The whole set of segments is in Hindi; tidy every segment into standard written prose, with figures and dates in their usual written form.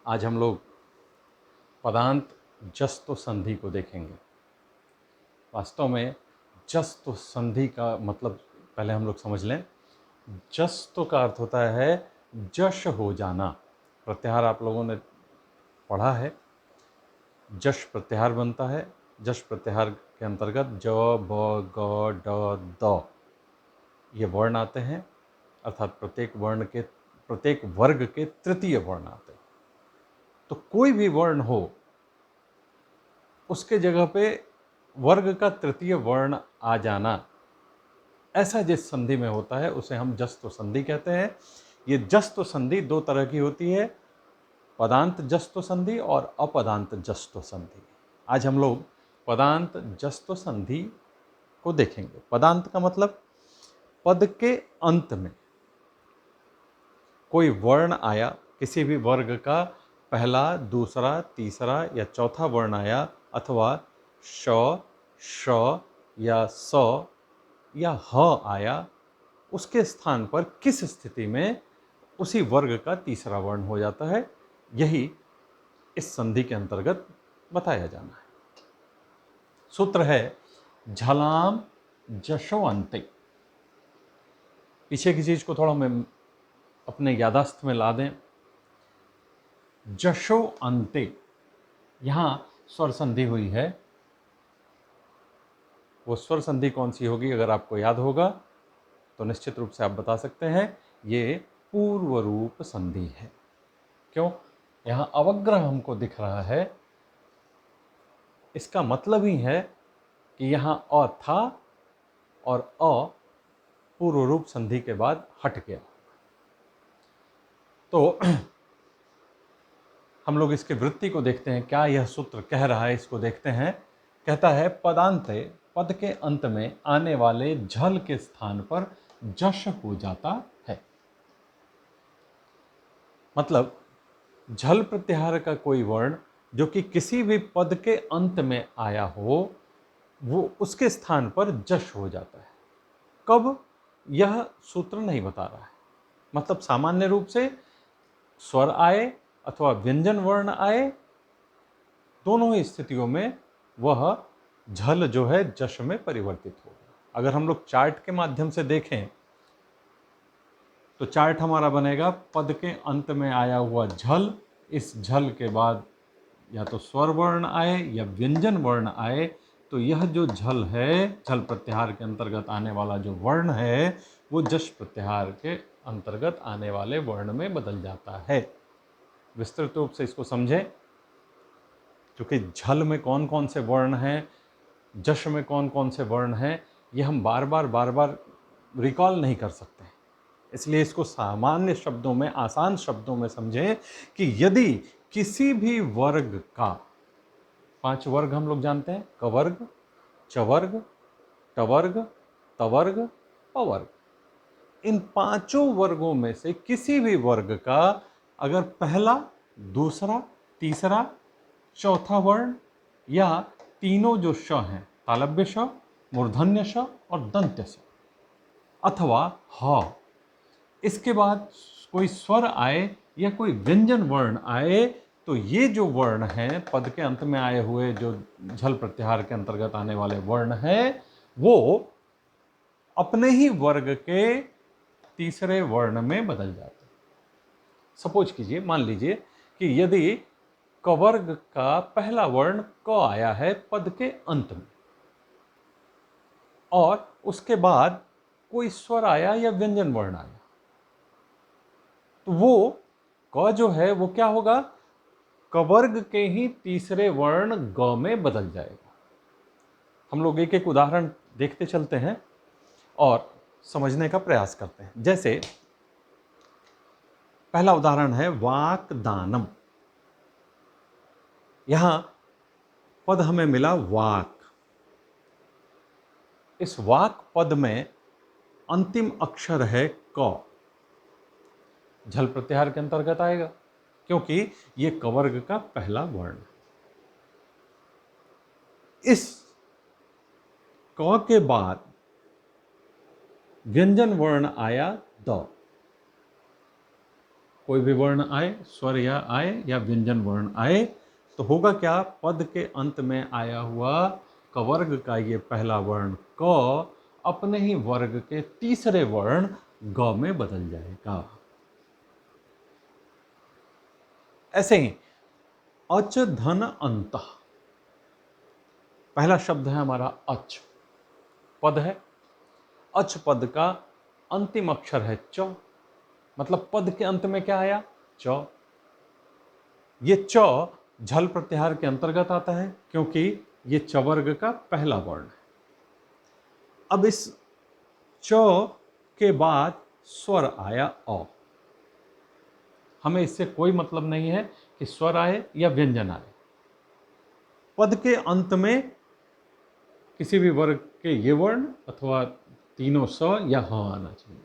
आज हम लोग पदांत जस्तो संधि को देखेंगे। वास्तव में जस्तो संधि का मतलब पहले हम लोग समझ लें। जस्तो का अर्थ होता है जश हो जाना। प्रत्याहार आप लोगों ने पढ़ा है, जश प्रत्याहार बनता है। जश प्रत्याहार के अंतर्गत ज, ब, ग, ड, द ये वर्ण आते हैं, अर्थात प्रत्येक वर्ग के तृतीय वर्ण आते हैं। तो कोई भी वर्ण हो उसके जगह पे वर्ग का तृतीय वर्ण आ जाना, ऐसा जिस संधि में होता है उसे हम जस्तो संधि कहते हैं। ये जस्तो संधि दो तरह की होती है, पदांत जस्तो संधि और अपदांत जस्तो संधि। आज हम लोग पदांत जस्तो संधि को देखेंगे। पदांत का मतलब पद के अंत में कोई वर्ण आया, किसी भी वर्ग का पहला, दूसरा, तीसरा या चौथा वर्ण आया, अथवा श, श या स या ह आया, उसके स्थान पर किस स्थिति में उसी वर्ग का तीसरा वर्ण हो जाता है, यही इस संधि के अंतर्गत बताया जाना है। सूत्र है झलाम जशो अंते। पीछे की चीज को थोड़ा मैं अपने यादाश्त में ला दें। जशो अंते, यहां स्वर संधि हुई है। वो स्वर संधि कौन सी होगी, अगर आपको याद होगा तो निश्चित रूप से आप बता सकते हैं, ये पूर्व रूप संधि है। क्यों? यहां अवग्रह हमको दिख रहा है, इसका मतलब ही है कि यहां अ था और अ पूर्व रूप संधि के बाद हट गया। तो हम लोग इसकी वृत्ति को देखते हैं, क्या यह सूत्र कह रहा है, इसको देखते हैं। कहता है पदांते, पद के अंत में आने वाले झल के स्थान पर जश हो जाता है। मतलब झल प्रत्याहार का कोई वर्ण जो कि किसी भी पद के अंत में आया हो, वो उसके स्थान पर जश हो जाता है। कब, यह सूत्र नहीं बता रहा है। मतलब सामान्य रूप से स्वर आए अथवा व्यंजन वर्ण आए, दोनों ही स्थितियों में वह झल जो है जश में परिवर्तित होगा। अगर हम लोग चार्ट के माध्यम से देखें तो चार्ट हमारा बनेगा पद के अंत में आया हुआ झल, इस झल के बाद या तो स्वर वर्ण आए या व्यंजन वर्ण आए, तो यह जो झल है, झल प्रत्याहार के अंतर्गत आने वाला जो वर्ण है, वो जश प्रत्याहार के अंतर्गत आने वाले वर्ण में बदल जाता है। विस्तृत रूप से इसको समझें, क्योंकि झल में कौन कौन से वर्ण हैं, जश में कौन कौन से वर्ण हैं, ये हम बार बार रिकॉल नहीं कर सकते। इसलिए इसको सामान्य शब्दों में, आसान शब्दों में समझें कि यदि किसी भी वर्ग का, 5 वर्ग हम लोग जानते हैं, कवर्ग, चवर्ग, टवर्ग, तवर्ग, पवर्ग, इन 5 वर्गों में से किसी भी वर्ग का अगर पहला, दूसरा, तीसरा, चौथा वर्ण या तीनों जो श हैं, तालव्य श, मूर्धन्य श और दंत्य श, अथवा ह, इसके बाद कोई स्वर आए या कोई व्यंजन वर्ण आए, तो ये जो वर्ण हैं, पद के अंत में आए हुए जो झल प्रत्याहार के अंतर्गत आने वाले वर्ण हैं, वो अपने ही वर्ग के तीसरे वर्ण में बदल जाते हैं। सपोज कीजिए, मान लीजिए कि यदि कवर्ग का पहला वर्ण क आया है पद के अंत में, और उसके बाद कोई स्वर आया या व्यंजन वर्ण आया, तो वो क जो है वो क्या होगा, कवर्ग के ही तीसरे वर्ण ग में बदल जाएगा। हम लोग एक एक उदाहरण देखते चलते हैं और समझने का प्रयास करते हैं। जैसे पहला उदाहरण है वाक्दानम। यहां पद हमें मिला वाक। इस वाक पद में अंतिम अक्षर है क। झल प्रत्याहार के अंतर्गत आएगा क्योंकि यह कवर्ग का पहला वर्ण है। इस क के बाद व्यंजन वर्ण आया द। कोई भी वर्ण आए, स्वर या आए या व्यंजन वर्ण आए, तो होगा क्या, पद के अंत में आया हुआ कवर्ग का ये पहला वर्ण क अपने ही वर्ग के तीसरे वर्ण ग में बदल जाएगा। ऐसे ही अच धन अंत, पहला शब्द है हमारा अच, पद है। अच पद का अंतिम अक्षर है च, मतलब पद के अंत में क्या आया, च। ये च झल प्रत्याहार के अंतर्गत आता है क्योंकि ये च वर्ग का पहला वर्ण है। अब इस च के बाद स्वर आया अ। हमें इससे कोई मतलब नहीं है कि स्वर आए या व्यंजन आए, पद के अंत में किसी भी वर्ग के ये वर्ण अथवा तीनों स या ह आना चाहिए।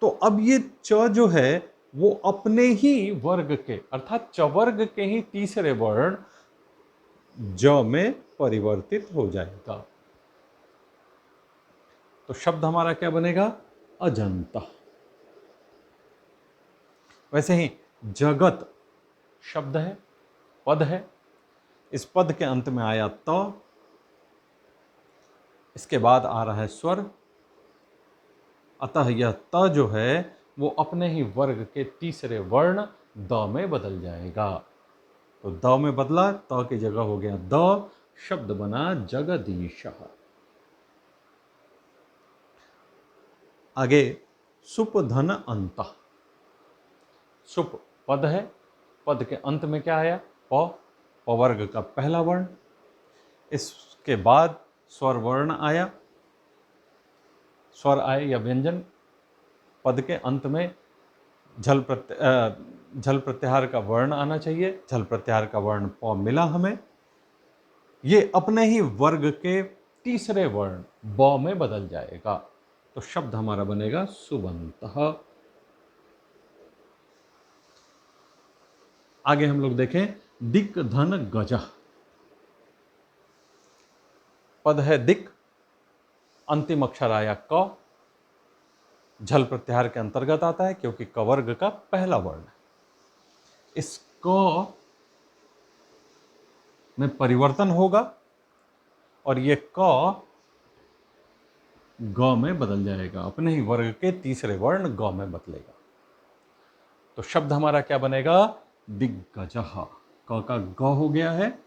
तो अब ये च जो है वो अपने ही वर्ग के अर्थात च वर्ग के ही तीसरे वर्ण ज में परिवर्तित हो जाएगा। तो शब्द हमारा क्या बनेगा, अजंता। वैसे ही जगत शब्द है, पद है। इस पद के अंत में आया त, इसके बाद आ रहा है स्वर, अतः यह त जो है वो अपने ही वर्ग के तीसरे वर्ण द में बदल जाएगा। तो द में बदला, त की जगह हो गया द, शब्द बना जगदीश। आगे सुप धन अंत, सुप पद है, पद के अंत में क्या आया, प, पवर्ग का पहला वर्ण। इसके बाद स्वर वर्ण आया, स्वर आए या व्यंजन, पद के अंत में झल प्रत्याहार का वर्ण आना चाहिए, झल प्रत्याहार का वर्ण प मिला हमें। ये अपने ही वर्ग के तीसरे वर्ण ब में बदल जाएगा। तो शब्द हमारा बनेगा सुबंतः। आगे हम लोग देखें दिक् धन गज, पद है दिक्, अंतिम अक्षर आया क, झल प्रत्याहार के अंतर्गत आता है क्योंकि क वर्ग का पहला वर्ण है। इस क में परिवर्तन होगा और ये क ग में बदल जाएगा, अपने ही वर्ग के तीसरे वर्ण ग में बदलेगा। तो शब्द हमारा क्या बनेगा, दिग्गजः। क का ग हो गया है,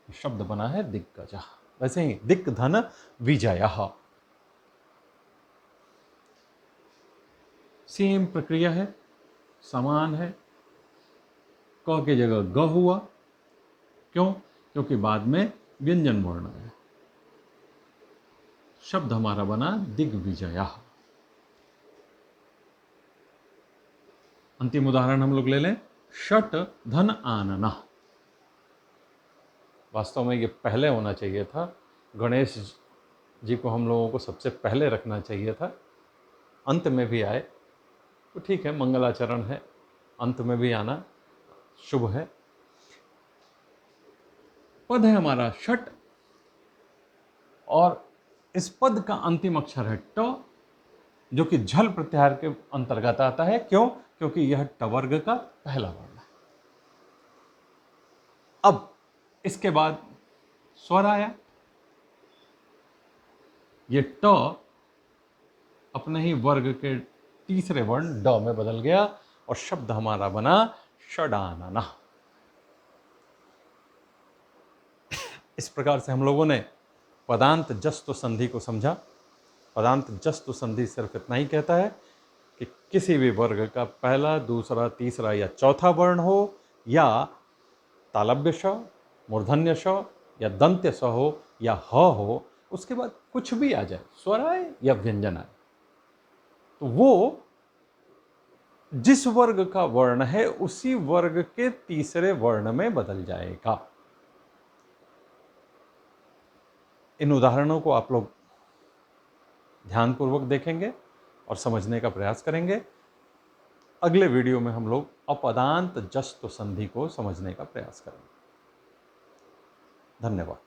शब्द बना है दिग्गजः। वैसे ही दिक् धन विजयः, सेम प्रक्रिया है, समान है। क की जगह ग हुआ, क्यों, क्योंकि बाद में व्यंजन वर्ण है। शब्द हमारा बना दिग्विजयः। अंतिम उदाहरण हम लोग ले लें, षट धन आननः। वास्तव में ये पहले होना चाहिए था, गणेश जी को हम लोगों को सबसे पहले रखना चाहिए था, अंत में भी आए तो ठीक है, मंगलाचरण है, अंत में भी आना शुभ है। पद है हमारा षट और इस पद का अंतिम अक्षर है ट, जो कि झल प्रत्याहार के अंतर्गत आता है। क्यों, क्योंकि यह ट वर्ग का पहला वर्ण है। अब इसके बाद स्वर आया, ये ट अपने ही वर्ग के तीसरे वर्ण ड में बदल गया और शब्द हमारा बना षडाननः। इस प्रकार से हम लोगों ने पदांत जस्तु संधि को समझा। पदांत जस्तु संधि सिर्फ इतना ही कहता है कि किसी भी वर्ग का पहला, दूसरा, तीसरा या चौथा वर्ण हो, या तालव्य श, मूर्धन्य श या दंत्य स हो या ह हो, उसके बाद कुछ भी आ जाए, स्वर आए या व्यंजन आए, तो वो जिस वर्ग का वर्ण है उसी वर्ग के तीसरे वर्ण में बदल जाएगा। इन उदाहरणों को आप लोग ध्यानपूर्वक देखेंगे और समझने का प्रयास करेंगे। अगले वीडियो में हम लोग अपदांत जस्तु संधि को समझने का प्रयास करेंगे। धन्यवाद।